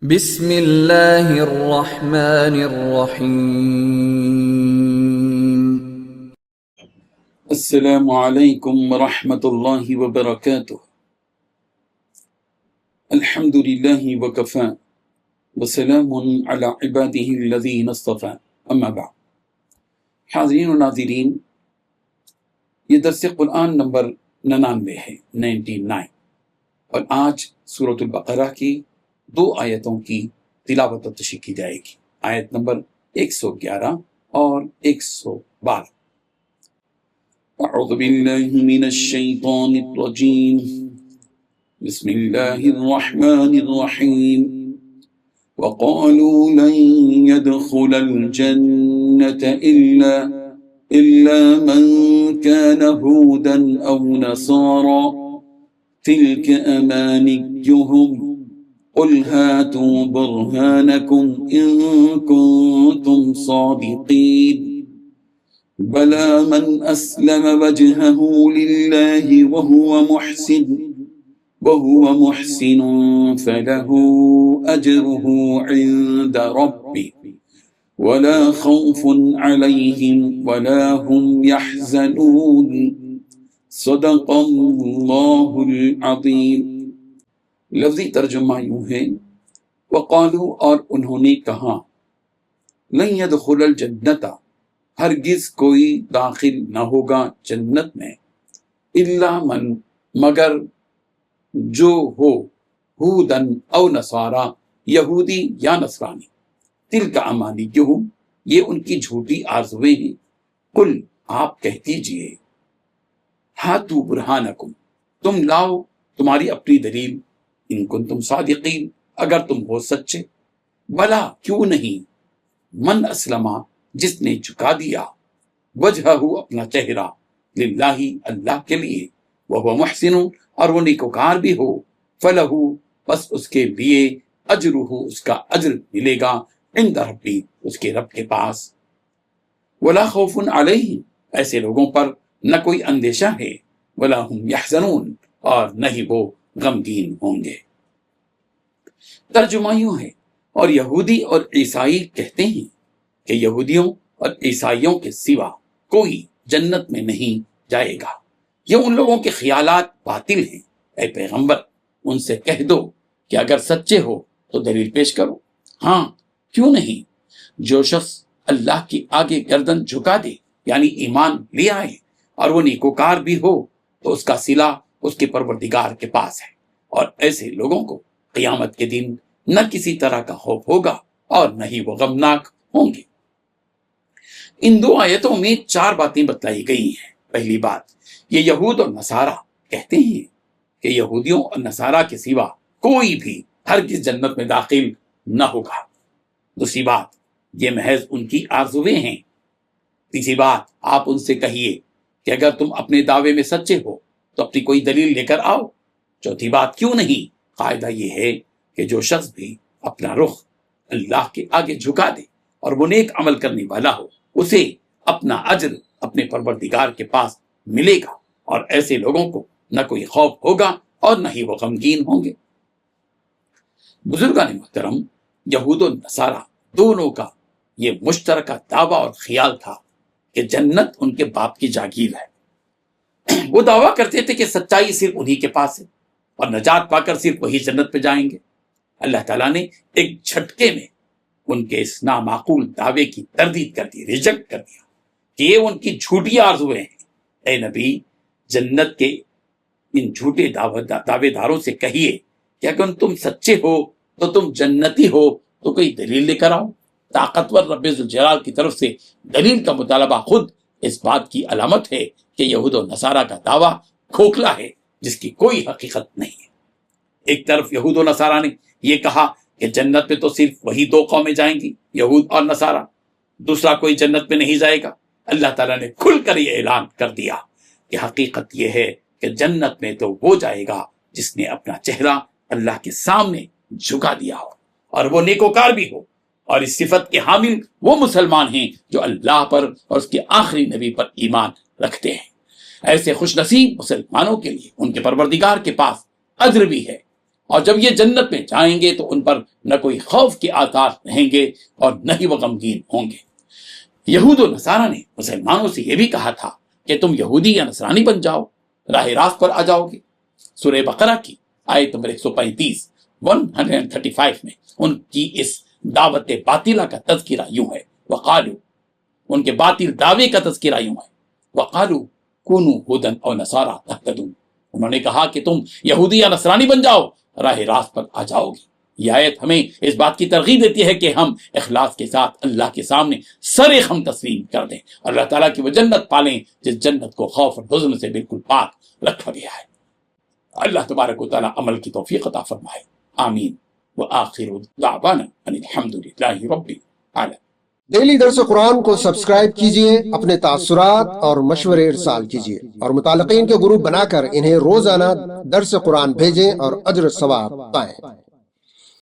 بسم اللہ الرحمن الرحیم۔ السلام علیکم ورحمۃ اللہ وبرکاتہ۔ الحمد للہ وکفی وسلام علی عبادہ الذین اصطفی، اما بعد۔ حاضرین و ناظرین، یہ درس قرآن نمبر 99 ہے، 99، اور آج سورۃ البقرہ کی 2 آیتوں کی تلاوت و تشریح کی جائے گی، آیت نمبر 111 اور 112۔ اعوذ باللہ من الشیطان الرجیم، بسم اللہ الرحمن الرحیم۔ وقالوا لن يدخل الجنة إلا من كان هودا أو نصارى تلك أمانيهم قل هاتوا برهانكم إن كنتم صادقين بلى من أسلم وجهه لله وهو محسن فله أجره عند ربه ولا خوف عليهم ولا هم يحزنون صدق اللہ العظیم۔ لفظی ترجمہ یوں ہے، وقالوا، اور انہوں نے کہا، لن يدخل الجنت، ہرگز کوئی داخل نہ ہوگا جنت میں، الا من، مگر جو ہو، ہودن او نصارا، یہودی یا نصرانی، تلک امانیہم، یہ ان کی جھوٹی آرزویں ہیں۔ قل، آپ کہہ دیجئے، ہاتوا برہانکم، تم لاؤ تمہاری اپنی دلیل، ان کنتم صادقین، اگر تم ہو سچے، بلا، کیوں نہیں، من اسلمہ، جس نے جھکا دیا، وجہہ، اپنا چہرہ، للہ، اللہ کے لیے، وہو محسن، اور وہ نیکوکار بھی ہو، فلہ، بس اس کے لیے، اجرہ، اس کا اجر ملے گا، عند ربی، اس کے رب کے پاس، ولا خوف علیہم، ایسے لوگوں پر نہ کوئی اندیشہ ہے، ولا ہم یحزنون، اور نہ ہی وہ غمگین ہوں گے۔ ترجمہ یوں ہے، اور یہودی اور عیسائی کہتے ہیں کہ یہودیوں اور عیسائیوں کے سوا کوئی جنت میں نہیں جائے گا۔ یہ ان لوگوں کے خیالات باطل ہیں، اے پیغمبر ان سے کہہ دو کہ اگر سچے ہو تو دلیل پیش کرو۔ ہاں، کیوں نہیں، جو شخص اللہ کی آگے گردن جھکا دے، یعنی ایمان لے آئے، اور وہ نیکوکار بھی ہو، تو اس کا صلہ اس کے پروردگار کے پاس ہے، اور ایسے لوگوں کو قیامت کے دن نہ کسی طرح کا خوف ہوگا اور نہ ہی وہ غمناک ہوں گے۔ ان 2 آیتوں میں 4 باتیں بتلائی گئی ہیں۔ پہلی بات، یہ یہود اور نصارہ کہتے ہیں کہ یہودیوں اور نصارہ کے سوا کوئی بھی ہرگز جنت میں داخل نہ ہوگا۔ دوسری بات، یہ محض ان کی آرزویں ہیں۔ تیسری بات، آپ ان سے کہیے کہ اگر تم اپنے دعوے میں سچے ہو تو اپنی کوئی دلیل لے کر آؤ۔ چوتھی بات، کیوں نہیں، قاعدہ یہ ہے کہ جو شخص بھی اپنا رخ اللہ کے آگے جھکا دے اور وہ نیک عمل کرنے والا ہو، اسے اپنا اجر اپنے پروردگار کے پاس ملے گا، اور ایسے لوگوں کو نہ کوئی خوف ہوگا اور نہ ہی وہ غمگین ہوں گے۔ بزرگان محترم، یہود و نصارہ دونوں کا یہ مشترکہ دعویٰ اور خیال تھا کہ جنت ان کے باپ کی جاگیر ہے۔ وہ دعویٰ کرتے تھے کہ سچائی صرف انہی کے پاس ہے، اور نجات پا کر صرف وہی جنت پہ جائیں گے۔ اللہ تعالیٰ نے ایک جھٹکے میں ان کے اس نامعقول دعوے کی تردید کر دی، ریجیکٹ کر دیا کہ یہ ان کی جھوٹی آرزویں ہیں۔ اے نبی، جنت کے ان جھوٹے دعوے داروں سے کہیے کہ اگر تم سچے ہو تو تم جنتی ہو، تو کوئی دلیل لے کر آؤ۔ طاقتور رب ذوالجلال کی طرف سے دلیل کا مطالبہ خود اس بات کی علامت ہے کہ یہود و نصارہ کا دعویٰ کھوکھلا ہے، جس کی کوئی حقیقت نہیں ہے۔ ایک طرف یہود و نصارہ نے یہ کہا کہ جنت میں تو صرف وہی 2 قومیں جائیں گی، یہود اور نصارہ، دوسرا کوئی جنت میں نہیں جائے گا۔ اللہ تعالیٰ نے کھل کر یہ اعلان کر دیا کہ حقیقت یہ ہے کہ جنت میں تو وہ جائے گا جس نے اپنا چہرہ اللہ کے سامنے جھکا دیا ہو، اور وہ نیکوکار بھی ہو، اور اس صفت کے حامل وہ مسلمان ہیں جو اللہ پر اور اس کے آخری نبی پر ایمان رکھتے ہیں۔ ایسے خوش نصیب مسلمانوں کے لیے ان کے پروردگار کے پاس اجر بھی ہے اور جب یہ جنت میں جائیں گے تو ان پر نہ کوئی خوف کے آثار رہیں گے اور نہ ہی وہ غمگین ہوں گے۔ یہود و نصارہ نے مسلمانوں سے یہ بھی کہا تھا کہ تم یہودی یا نصرانی بن جاؤ، راہ راست پر آ جاؤ گے۔ سورہ بقرہ کی آیت نمبر 135 میں ان کی اس دعوت باطلہ کا تذکرہ یوں ہے، وقالو، ان کے باطل دعوے کا تذکرہ یوں ہے، وقالو کونوا ھدی او نصارى تہتدوا، انہوں نے کہا کہ تم یہودی یا نصرانی بن جاؤ، راہ راست پر آ جاؤ گے۔ یہ آیت ہمیں اس بات کی ترغیب دیتی ہے کہ ہم اخلاص کے ساتھ اللہ کے سامنے سر خم تسلیم کر دیں، اللہ تعالیٰ کی وہ جنت پالیں جس جنت کو خوف اور حزن سے بالکل پاک رکھا گیا ہے۔ اللہ تبارک و تعالیٰ عمل کی توفیق عطا فرمائے، آمین۔ وآخر دعوانا ان الحمد للہ رب العالمین۔ ڈیلی درس قرآن کو سبسکرائب کیجئے، اپنے تاثرات اور مشورے ارسال کیجئے اور متعلقین کے گروپ بنا کر انہیں روزانہ درس قرآن بھیجیں اور اجر ثواب پائیں۔